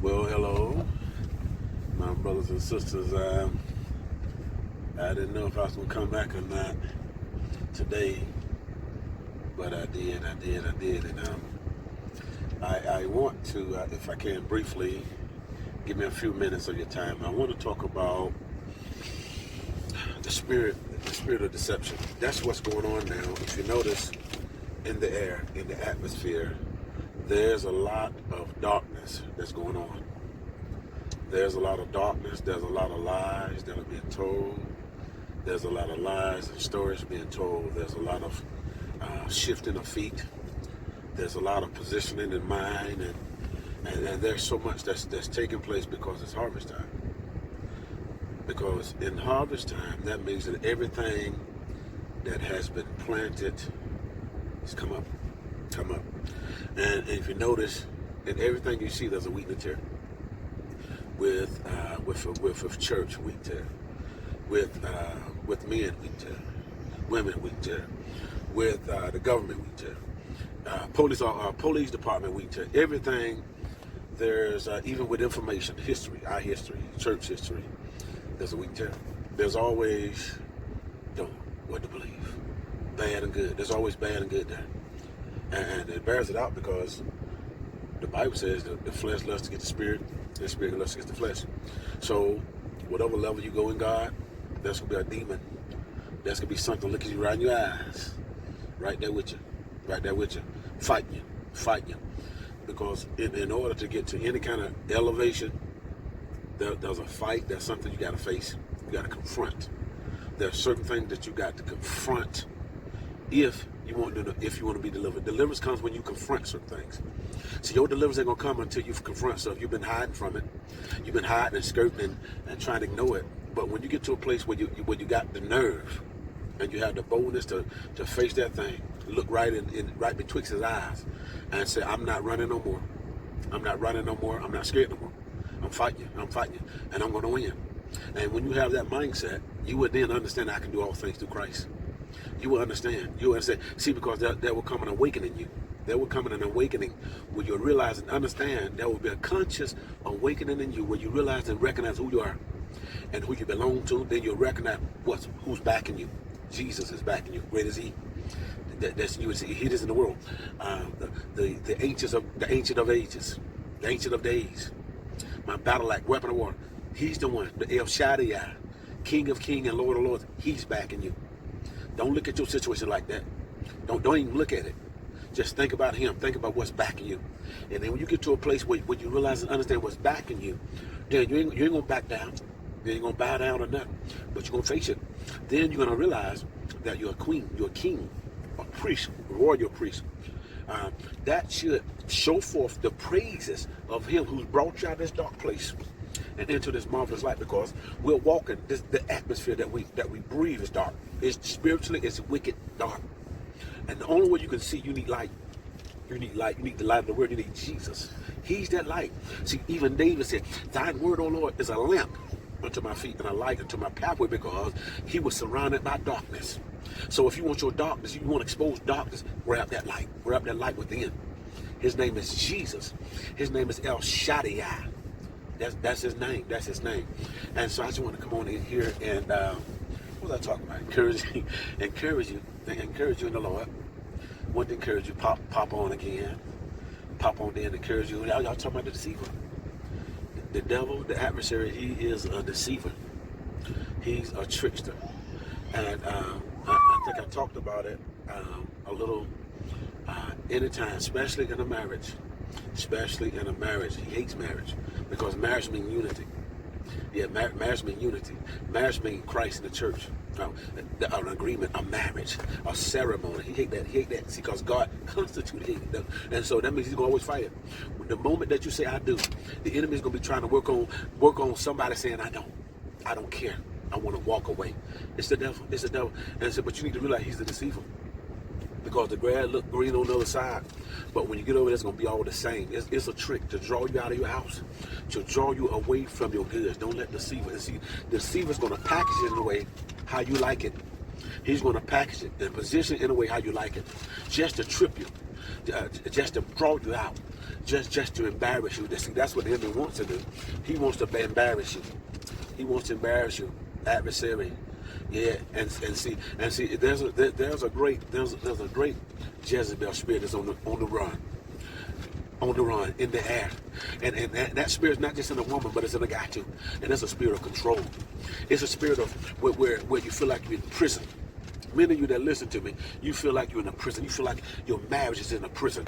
Well, hello, my brothers and sisters. I didn't know if I was going to come back or not today, but I did. And I want to, if I can briefly, give me a few minutes of your time. I want to talk about the spirit of deception. That's what's going on now. If you notice, in the air, in the atmosphere, there's a lot of darkness that's going on. There's a lot of darkness. There's a lot of lies that are being told. There's a lot of lies and stories being told. There's a lot of shifting of feet. There's a lot of positioning in mind, and there's so much that's taking place because it's harvest time. Because in harvest time, that means that everything that has been planted has come up. And if you notice, in everything you see, there's a wheat and a tare. With church, wheat tare. With men, wheat tare. Women, wheat tare. With the government, wheat tare. Police department, wheat tare. Everything. There's even with information, history, our history, church history. There's a wheat and tare. There's always what to believe, bad and good. There's always bad and good there. And it bears it out because the Bible says that the flesh lusts against the spirit, and the spirit lusts against the flesh. So whatever level you go in God, there's going to be a demon. There's going to be something looking you right in your eyes, right there with you, fighting you. Because in order to get to any kind of elevation, there's a fight. There's something you got to face. You got to confront. There's certain things that you got to confront if you want to be delivered. Deliverance comes when you confront certain things. So your deliverance ain't gonna come until you confront stuff. You've been hiding from it. You've been hiding and skirting and trying to ignore it. But when you get to a place where you got the nerve and you have the boldness to face that thing, look right right betwixt his eyes, and say, "I'm not running no more. I'm not running no more. I'm not scared no more. I'm fighting you, and I'm gonna win." And when you have that mindset, you would then understand I can do all things through Christ. You will understand. See, because there will come an awakening in you. There will come an awakening where you realize and understand. There will be a conscious awakening in you where you realize and recognize who you are and who you belong to. Then you'll recognize who's backing you. Jesus is backing you. Great is He. That's you. He is in the world. The ancient of ages, the ancient of days. My battle axe, weapon of war. He's the one. The El Shaddai, King of Kings and Lord of Lords. He's backing you. Don't look at your situation like that. Don't even look at it. Just think about Him. Think about what's backing you. And then when you get to a place where you realize and understand what's backing you, then you ain't going to back down. You ain't going to bow down or nothing. But you're going to face it. Then you're going to realize that you're a queen, you're a king, a priest, a royal priest. That should show forth the praises of Him who's brought you out of this dark place and into this marvelous light, because we're walking the atmosphere that we breathe is dark. It's spiritually, it's wicked dark. And the only way you can see, you need light. You need light. You need the light of the word. You need Jesus. He's that light. See, even David said, "Thine word, O Lord, is a lamp unto my feet and a light unto my pathway," because he was surrounded by darkness. So if you want your darkness, you want to expose darkness, grab that light. Grab that light within. His name is Jesus. His name is El Shaddai. That's his name. That's his name. And so I just want to come on in here and what was I talking about? Encourage you in the Lord. Want to encourage you. Pop on again. Pop on there and encourage you. Y'all talking about the deceiver. The devil, the adversary, he is a deceiver. He's a trickster. And I think I talked about it a little anytime, especially in a marriage. Especially in a marriage. He hates marriage because marriage means unity. Yeah, marriage means unity. Marriage means Christ in the church. An agreement, a marriage, a ceremony. He hate that. See, because God constituted it. And so that means he's going to always fight it. The moment that you say, "I do," the enemy is going to be trying to work on somebody saying, "I don't care. I want to walk away." It's the devil. It's the devil. And so, but you need to realize he's the deceiver. Because the grass look green on the other side. But when you get over there, it's going to be all the same. It's a trick to draw you out of your house, to draw you away from your goods. Don't let the deceiver. See, the deceiver's going to package it in a way how you like it. He's going to package it and position it in a way how you like it, just to trip you, just to draw you out. just to embarrass you. See, that's what the enemy wants to do. He wants to embarrass you. He wants to embarrass you, adversary. Yeah, and see, there's a great Jezebel spirit that's on the run. On the run, in the air. And that spirit's not just in a woman, but it's in a guy too. And it's a spirit of control. It's a spirit of where you feel like you're in prison. Many of you that listen to me, you feel like you're in a prison. You feel like your marriage is in a prison.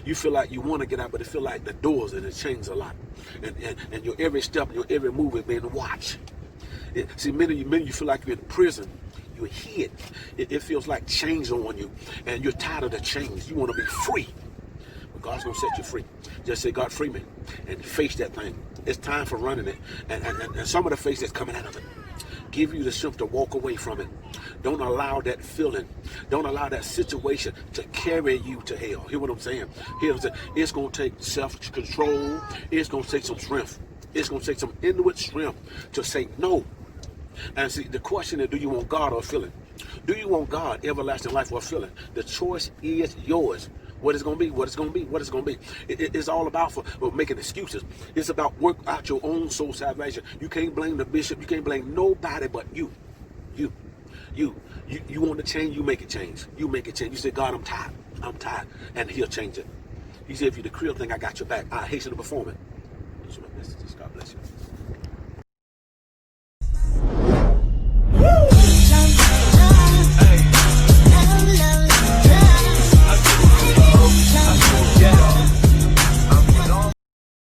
You feel like you want to get out, but it feel like the doors and it changes a lot. And your every step, your every move is being watched. See, many of you feel like you're in prison. You're hid. It feels like chains on you, and you're tired of the chains. You want to be free. But God's going to set you free. Just say, God, free me, and face that thing. It's time for running it. And some of the face that's coming out of it, give you the strength to walk away from it. Don't allow that feeling, don't allow that situation to carry you to hell. Hear what I'm saying? It's going to take self-control. It's going to take some strength. It's going to take some inward strength to say no. And see, the question is, do you want God or a feeling? Do you want God, everlasting life, or a feeling? The choice is yours. What it's going to be, what it's going to be, what it's going to be. It's all about for making excuses. It's about work out your own soul salvation. You can't blame the bishop. You can't blame nobody but you. You want to change, you make it change. You make it change. You say, God, I'm tired. And he'll change it. He said, if you decree a thing, I got your back. I hasten to perform it.